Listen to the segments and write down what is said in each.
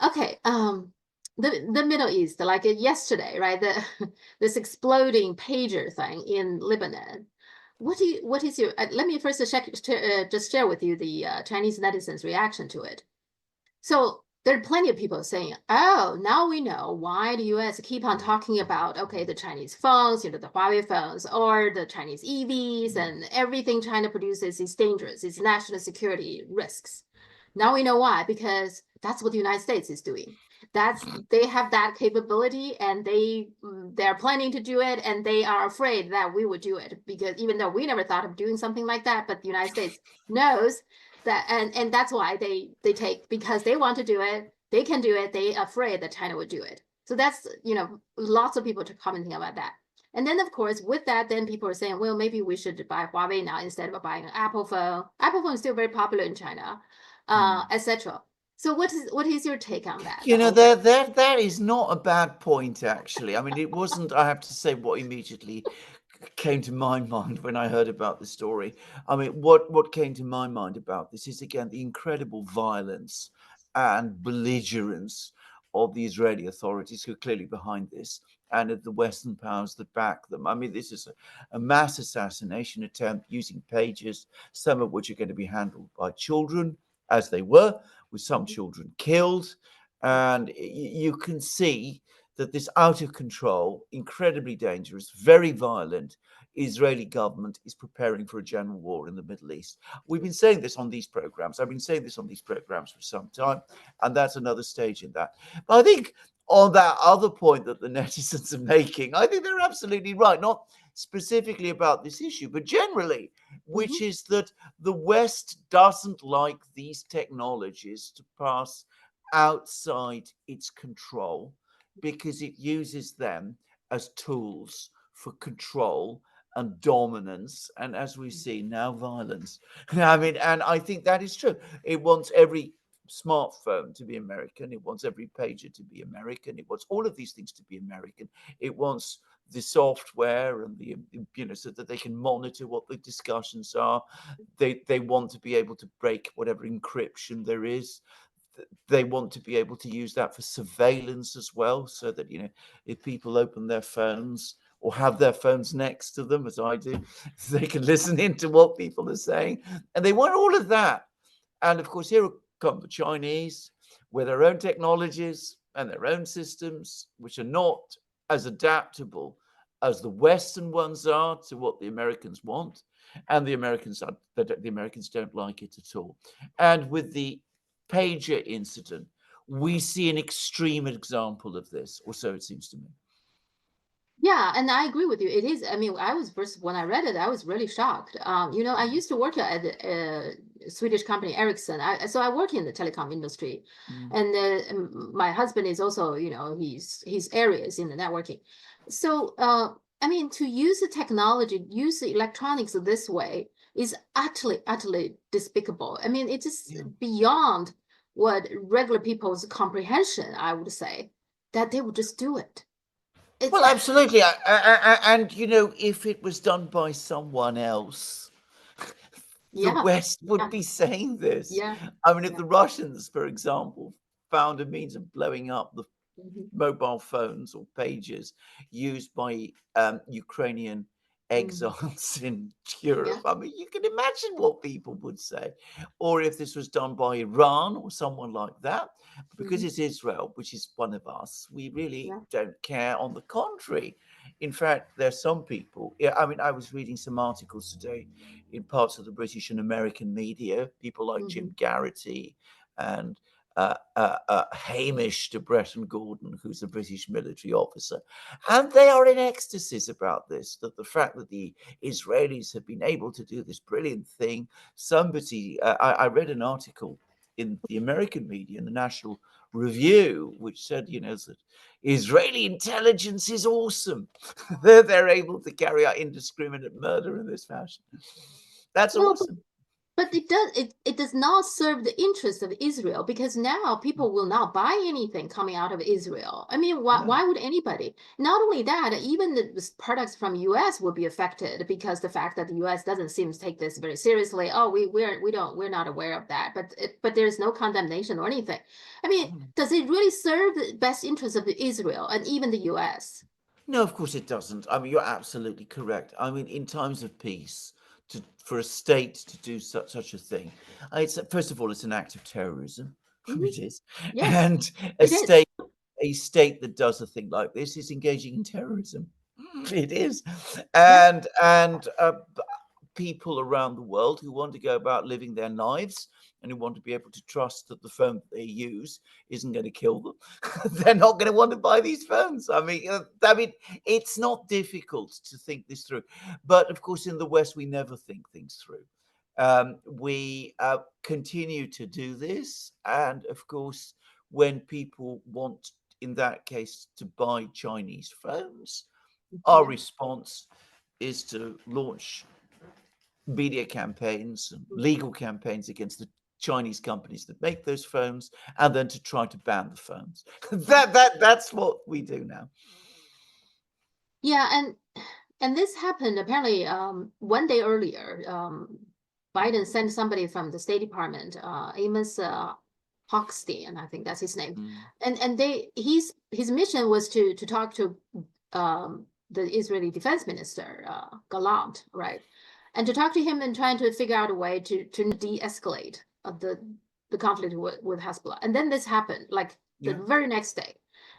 Okay, the Middle East, like yesterday, right? This exploding pager thing in Lebanon. What is your? Let me first just share with you the Chinese netizens' reaction to it. So there are plenty of people saying, "Oh, now we know why the U.S. keep on talking about okay, the Chinese phones, the Huawei phones, or the Chinese EVs, and everything China produces is dangerous. It's national security risks." Now we know why, because that's what the United States is doing. They have that capability, and they're planning to do it, and they are afraid that we would do it because even though we never thought of doing something like that, but the United States knows that, and that's why they take because they want to do it, they can do it. They afraid that China would do it. So that's lots of people commenting about that. And then, of course, with that, then people are saying, well, maybe we should buy Huawei now instead of buying an Apple phone. Apple phone is still very popular in China, etc. So what is your take on that? The You know, whole thing. that is not a bad point, actually. I mean, it wasn't, I have to say, what immediately came to my mind when I heard about the story. I mean, what came to my mind about this is, again, the incredible violence and belligerence of the Israeli authorities, who are clearly behind this, and of the Western powers that back them. I mean, this is a mass assassination attempt using pages, some of which are going to be handled by children, as they were, with some Mhm. children killed. And you can see that this out of control, incredibly dangerous, very violent Israeli government is preparing for a general war in the Middle East. We've been saying this on these programs. I've been saying this on these programs for some time, and that's another stage in that. But I think on that other point that the netizens are making, I think they're absolutely right. Not specifically about this issue, but generally, which Mhm. is that the West doesn't like these technologies to pass outside its control because it uses them as tools for control and dominance, and as we see now, violence. I mean, and I think that is true. It wants every smartphone to be American. It wants every pager to be American. It wants all of these things to be American. It wants the software and so that they can monitor what the discussions are. They want to be able to break whatever encryption there is. They want to be able to use that for surveillance as well, so that if people open their phones or have their phones next to them, as I do, they can listen into what people are saying, and they want all of that. And of course, here come the Chinese with their own technologies and their own systems, which are not as adaptable as the Western ones are to what the Americans want, and the Americans don't like it at all. And with the pager incident, we see an extreme example of this, or so it seems to me. Yeah, and I agree with you. It is. I mean, I was first when I read it, I was really shocked. I used to work at a Swedish company, Ericsson. So I work in the telecom industry, Mm. and my husband is also, his areas in the networking. So, I mean, to use the technology, use the electronics this way is utterly, utterly despicable. I mean, it's just Yeah. beyond what regular people's comprehension, I would say, that they would just do it. It's Well, absolutely. And, if it was done by someone else, the yeah, West would yeah, be saying this. yeah, I mean, if yeah. the Russians, for example, found a means of blowing up the Mhm, mobile phones or pages used by Ukrainian mhm, exiles in yeah, Europe. I mean, you can imagine what people would say. Or if this was done by Iran or someone like that. But because mhm, it's Israel, which is one of us, we really yeah, don't care. On the contrary, in fact, there's some people. Yeah, I mean, I was reading some articles today in parts of the British and American media, people like mhm, Jim Garrity and Hamish to Breton Gordon, who's a British military officer. And they are in ecstasies about this, that the fact that the Israelis have been able to do this brilliant thing. I read an article in the American media, in the National Review, which said, that Israeli intelligence is awesome. They're able to carry out indiscriminate murder in this fashion. That's well, but awesome. But it does not serve the interest of Israel, because now people will not buy anything coming out of Israel. I mean, No. why would anybody? Not only that, even the products from US will be affected, because the fact that the US doesn't seem to take this very seriously. Oh, we're not aware of that, but there's no condemnation or anything. I mean, does it really serve the best interest of Israel and even the US? No, of course it doesn't. I mean, you're absolutely correct. I mean, in times of peace, for a state to do such a thing, it's first of all, it's an act of terrorism. Mhm. It is, Yes, and it is. a state that does a thing like this is engaging in terrorism. It is, Yeah. and people around the world who want to go about living their lives and who want to be able to trust that the phone that they use isn't going to kill them, they're not going to want to buy these phones. I mean, it's not difficult to think this through, but of course, in the West, we never think things through. We continue to do this, and of course, when people want, in that case, to buy Chinese phones, our Yeah. response is to launch media campaigns and legal campaigns against the Chinese companies that make those phones, and then to try to ban the phones. That's what we do now. Yeah, and this happened apparently one day earlier. Biden sent somebody from the State Department, Amos Hochstein, I think that's his name, Mm, and his mission was to talk to the Israeli Defense Minister Gallant, right, and to talk to him and trying to figure out a way to de-escalate the conflict with Hezbollah. And then this happened, like the yeah. very next day,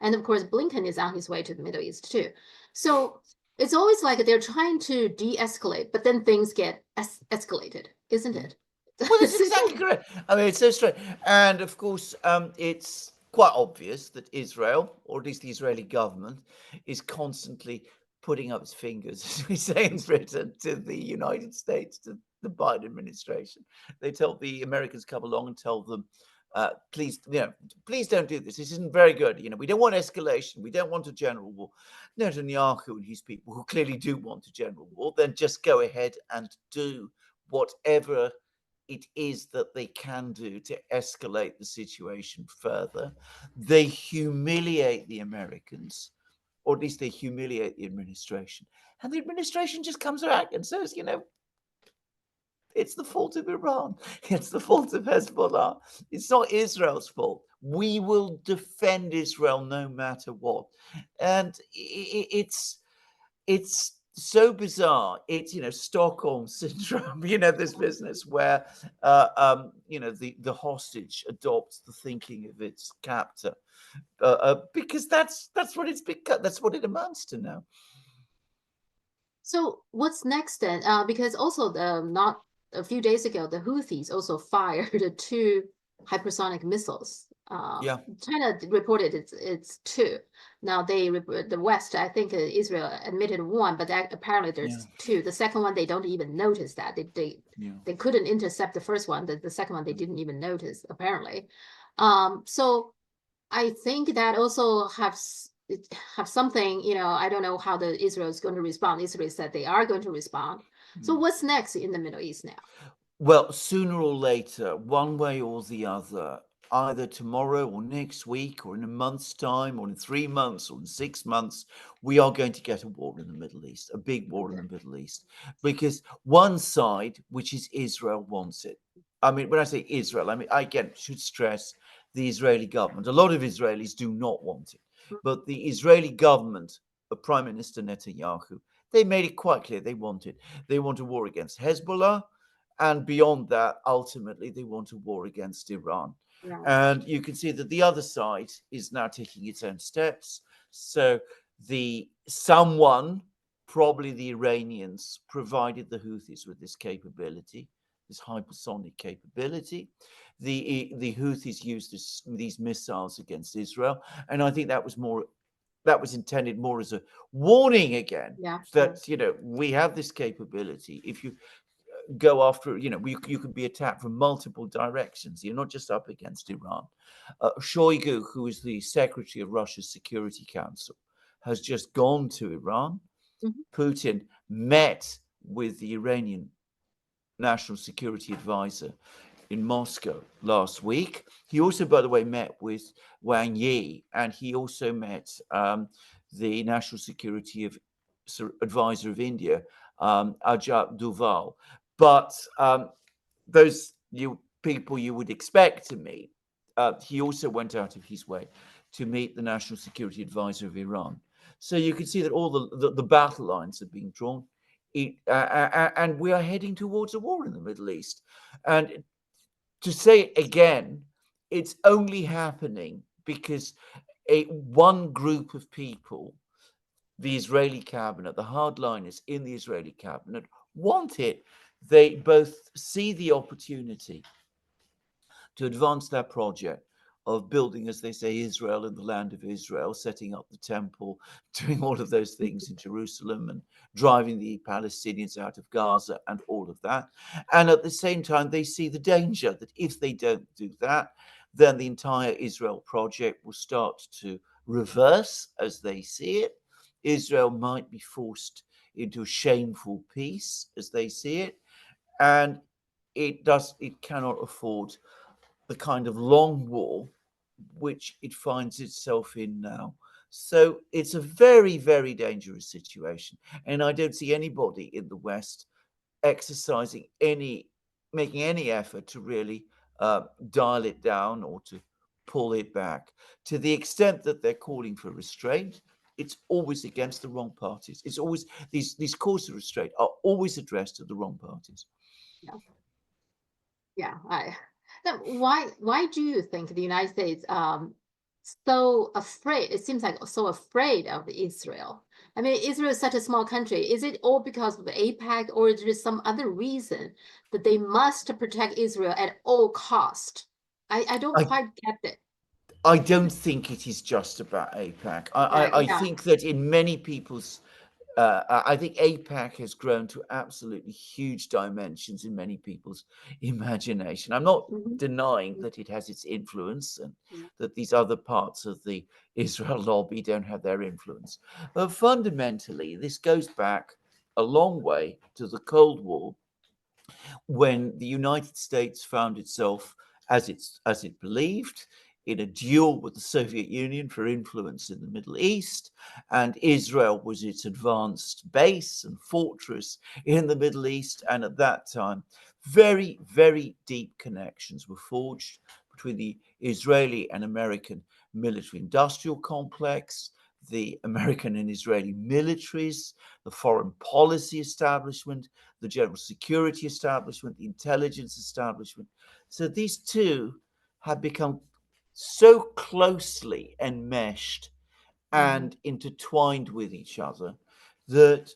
and of course Blinken is on his way to the Middle East too. So it's always like they're trying to de-escalate, but then things get escalated, isn't Mm. it? Well, that's exactly correct. I mean, it's so strange. And of course, it's quite obvious that Israel, or at least the Israeli government, is constantly putting up its fingers, as we say in Britain, to the United States, to the Biden administration. They tell the Americans come along and tell them, please, please don't do this. This isn't very good. We don't want escalation. We don't want a general war. Netanyahu and his people, who clearly do want a general war, then just go ahead and do whatever it is that they can do to escalate the situation further. They humiliate the Americans, or at least they humiliate the administration. And the administration just comes back and says, it's the fault of Iran. It's the fault of Hezbollah. It's not Israel's fault. We will defend Israel no matter what. And it's so bizarre. It's Stockholm syndrome. This business where the hostage adopts the thinking of its captor, because that's what it's become. That's what it amounts to now. So what's next then? Because also not a few days ago, the Houthis also fired two hypersonic missiles. Yeah, China reported it's two. Now the West, I think Israel admitted one, but apparently yeah, there's two. The second one they don't even notice that yeah. they couldn't intercept the first one. The second one they didn't even notice apparently. So I think that also have something, I don't know how the Israel is going to respond. Israel said they are going to respond. So Mm. what's next in the Middle East now? Well, sooner or later, one way or the other, either tomorrow or next week or in a month's time or in 3 months or in 6 months, we are going to get a war in the Middle East, a big war in the Middle East, because one side, which is Israel, wants it. I mean, when I say Israel, I mean, I again should stress the Israeli government. A lot of Israelis do not want it, but the Israeli government, Prime Minister Netanyahu, they made it quite clear they want it. They want a war against Hezbollah. And beyond that, ultimately, they want a war against Iran. Yeah. And you can see that the other side is now taking its own steps. So someone, probably the Iranians, provided the Houthis with this capability, this hypersonic capability. The Houthis used these missiles against Israel, and I think that was intended more as a warning again Yeah, sure. that we have this capability. If you go after, you could be attacked from multiple directions. You're not just up against Iran. Shoigu, who is the secretary of Russia's Security Council, has just gone to Iran. Mhm. Putin met with the Iranian national security advisor in Moscow last week. He also, by the way, met with Wang Yi, and he also met the national security advisor of India, Ajit Doval. But those people you would expect to meet, he also went out of his way to meet the national security advisor of Iran. So you can see that all the battle lines are being drawn. And we are heading towards a war in the Middle East. And to say it again, it's only happening because one group of people, the Israeli cabinet, the hardliners in the Israeli cabinet, want it. They both see the opportunity to advance their project of building, as they say, Israel in the land of Israel, setting up the temple, doing all of those things in Jerusalem and driving the Palestinians out of Gaza and all of that. And at the same time, they see the danger that if they don't do that, then the entire Israel project will start to reverse as they see it. Israel might be forced into a shameful peace as they see it. And it cannot afford the kind of long war which it finds itself in now. So it's a very, very dangerous situation. And I don't see anybody in the West making any effort to really dial it down or to pull it back. To the extent that they're calling for restraint, it's always against the wrong parties. It's always these calls to restraint are always addressed to the wrong parties. Yeah. Yeah. Then why do you think the United States so afraid? It seems like so afraid of Israel. I mean, Israel is such a small country. Is it all because of the APEC, or is there some other reason that they must protect Israel at all cost? I don't I quite get it. I don't think it is just about APAC. I Yeah. think that in many people's, I think APAC has grown to absolutely huge dimensions in many people's imagination. I'm not Mhm. denying that it has its influence and Yeah. that these other parts of the Israel lobby don't have their influence. But fundamentally, this goes back a long way to the Cold War, when the United States found itself, as it believed, in a duel with the Soviet Union for influence in the Middle East, and Israel was its advanced base and fortress in the Middle East. And at that time, very, very deep connections were forged between the Israeli and American military industrial complex, the American and Israeli militaries, the foreign policy establishment, the general security establishment, the intelligence establishment. So these two have become so closely enmeshed Mhm. and intertwined with each other that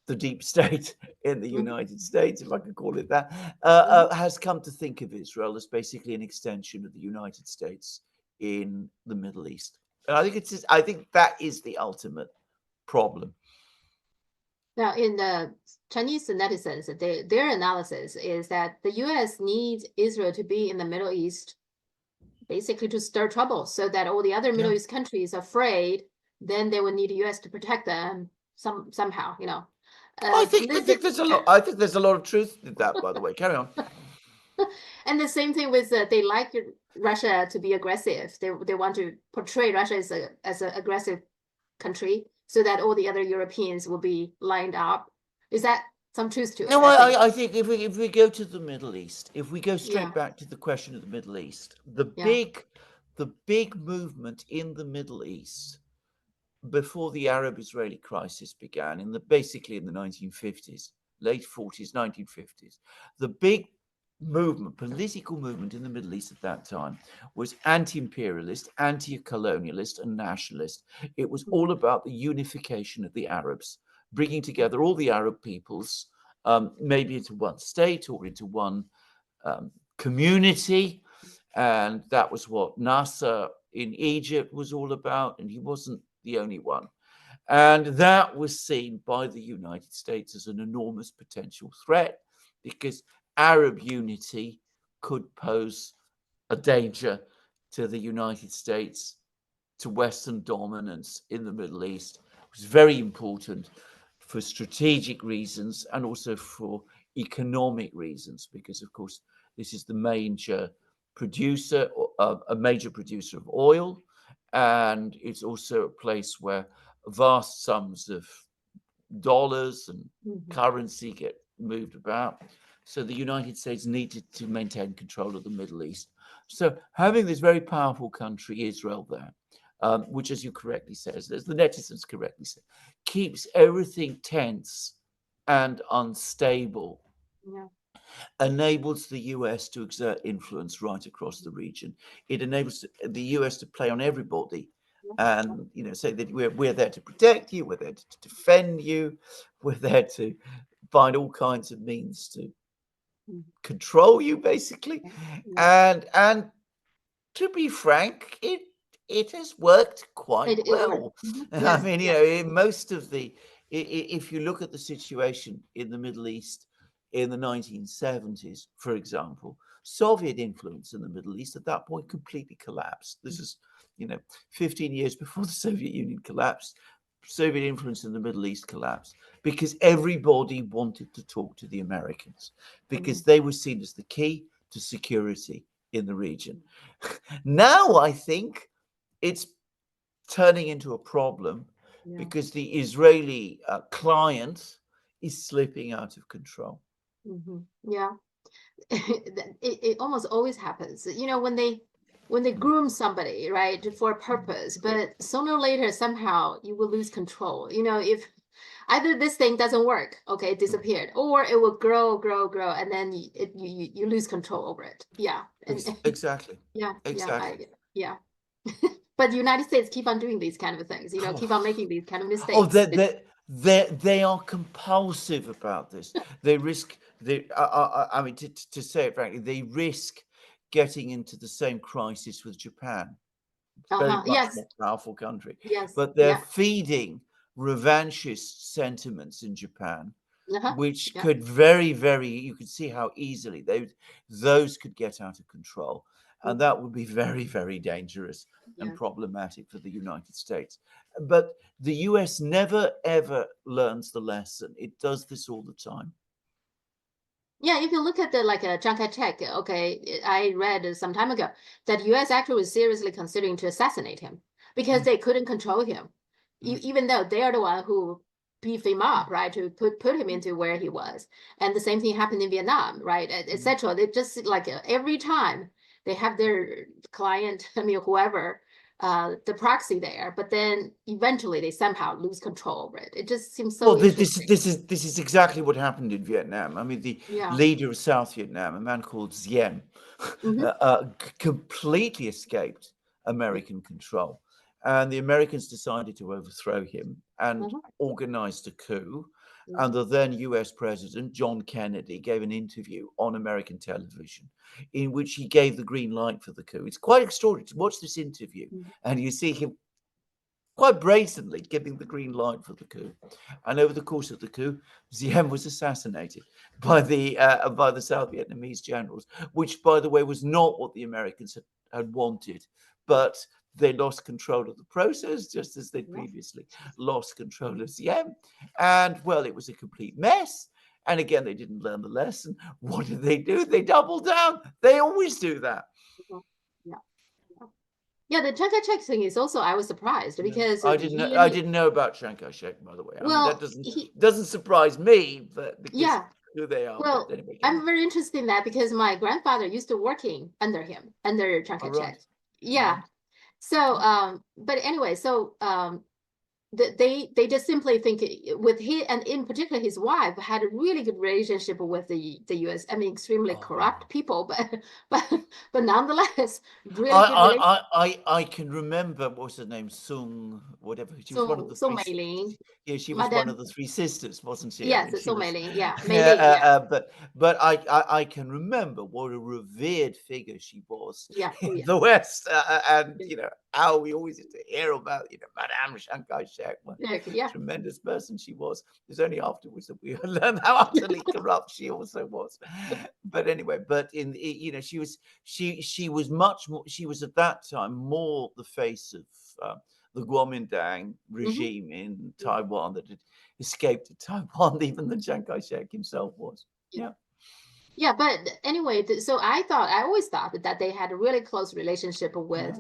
the deep state in the Mhm. United States, if I could call it that, Mhm. has come to think of Israel as basically an extension of the United States in the Middle East. And I think that is the ultimate problem. Now, in the Chinese netizens, their analysis is that the U.S. needs Israel to be in the Middle East, basically to stir trouble, so that all the other Yeah. Middle East countries are afraid. Then they would need the U.S. to protect them somehow, you know. I Little think bit, there's a lot. I think there's a lot of truth to that. By the way, carry on. and the same thing with they like Russia to be aggressive. They want to portray Russia as an aggressive country, so that all the other Europeans will be lined up. Is that some truth to it? No, I think. I think if we go to the Middle East, if we go Yeah. straight back to the question of the Middle East, Yeah. the big movement in the Middle East before the Arab-Israeli crisis began, basically in the 1950s, late 40s, 1950s, the big political movement in the Middle East at that time was anti-imperialist, anti-colonialist, and nationalist. It was all Mhm. about the unification of the Arabs, bringing Yeah. together all the Arab peoples, maybe into one state or into one um, community. And that was what Nasser in Egypt was all about. And he wasn't the only one. And that was seen by the United States as an enormous potential threat because Arab unity could pose a danger to the United States, to Western dominance in the Middle East. It was very important for strategic reasons and also for economic reasons, because of course this is the major producer, a major producer of oil, and it's also a place where vast sums of dollars and Mhm. currency get moved about. So the United States needed to maintain control of the Middle East. So having this very powerful country, Israel, there, which, as you correctly said, as the netizens correctly said, keeps everything tense and unstable, Yeah. enables the US to exert influence right across the region. It enables the US to play on everybody Yeah. and say that we're there to protect you, we're there to defend you, we're there to find all kinds of means to Mhm. control you, basically. Yeah. Yeah. And to be frank, it has worked quite It worked. well. Mhm. I Yes. mean, Yeah. in most of if you look at the situation in the Middle East in the 1970s, for example, Soviet influence in the Middle East at that point completely collapsed. This is, 15 years before the Soviet Union collapsed. Soviet influence in the Middle East collapsed because everybody wanted to talk to the Americans because Mhm. they were seen as the key to security in the region. Now I think it's turning into a problem Yeah. because the Israeli client is slipping out of control. Mhm. Yeah. It almost always happens. When they groom somebody, right, for a purpose, but sooner or later somehow you will lose control. If either this thing doesn't work, okay, it disappeared, or it will grow, grow, grow, and then you lose control over it. Yeah. And Exactly. yeah, yeah, Exactly. yeah. But the United States keep on doing these kind of things, keep on making these kind of Oh, mistakes. they are compulsive about this. They risk I mean, to say it frankly, they risk getting into the same crisis with Japan, very Uh-huh. much Yes. more powerful country, Yes. but they're Yeah. feeding revanchist sentiments in Japan, Uh-huh. which Yeah. could very, you could see how easily those could get out of control, and that would be very dangerous and Yes. problematic for the United States. But the US never ever learns the lesson. It does this all the time. Yeah, if you look at the like Chiang Kai-shek, okay, I read some time ago that U.S. actually was seriously considering to assassinate him because Mm, they couldn't control him, mm, even though they are the one who beefed him up, right, to put him into where he was. And the same thing happened in Vietnam, right, mm. etc. They just like every time they have their client, I mean whoever, the proxy there, but then eventually they somehow lose control over it. It just seems Well, so interesting. this is exactly what happened in Vietnam. I mean, the Yeah. leader of South Vietnam, a man called Diem, Hmm. completely escaped American control, and the Americans decided to overthrow him and Hmm. organized a coup. And Hmm. the then U.S. President John Kennedy gave an interview on American television, in which he gave the green light for the coup. It's quite extraordinary to watch this interview, and you see him quite brazenly giving the green light for the coup. And over the course of the coup, Diem was assassinated by the South Vietnamese generals, which, by the way, was not what the Americans had wanted, but they lost control of the process, just as they'd Yeah. previously lost control of Diem. And well, it was a complete mess. And again, they didn't learn the lesson. What did they do? They doubled down. They always do that. Mhm. Yeah. Yeah. Yeah, the Chiang Kai-shek thing is also I was surprised Yeah. because I he didn't know about Chiang Kai-shek, by the way. I mean, that well he doesn't surprise me, but because yeah. who they are. But Well, anyway, carry I'm on. very interested in that because my grandfather used to working under him, under Chiang All Kai-shek. right. All Yeah. right. So but anyway, so they just simply think with he and in particular his wife had a really good relationship with the US. I mean, extremely Oh yeah. corrupt people, but but but nonetheless, really good relationship. I can remember what was her name, Sung, whatever. She was one of So the so three. Mei Yeah, she was one of Madam, the three sisters, wasn't she? I yes, mean, she so was. Mei yeah, Mei Yeah, yeah, but I can remember what a revered figure she was yeah, oh in yeah, the West, and yeah, how we always used to hear about Madame Chiang Kai-shek, what yeah, yeah. tremendous person she was. It was only afterwards that we learned how utterly corrupt she also was. But anyway, but she was much more. She was at that time more the face of. the Kuomintang regime in Taiwan that had escaped to Taiwan, even than Chiang Kai-shek himself was. Yeah. Yeah, but anyway, so I always thought that they had a really close relationship with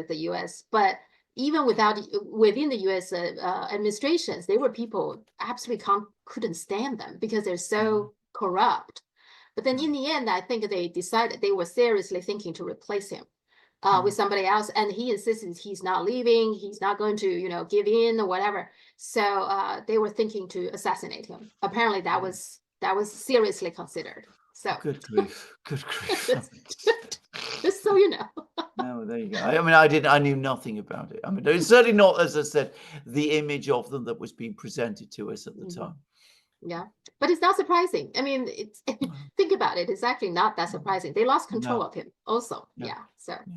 the U.S. But even within the U.S. Administrations, they were people absolutely couldn't stand them because they're so corrupt. But then in the end, I think they decided they were seriously thinking to replace him with somebody else, and he insisted he's not leaving, he's not going to give in or whatever. So they were thinking to assassinate him. Apparently, that was seriously considered. So Good grief. Good grief. just so you know. No, there you go. I mean, I knew nothing about it. I mean, it's certainly not, as I said, the image of them that was being presented to us at the time. Yeah, but it's not surprising. I mean, it's think about it. It's actually not that surprising. They lost control of him also. No. Yeah. So Yeah.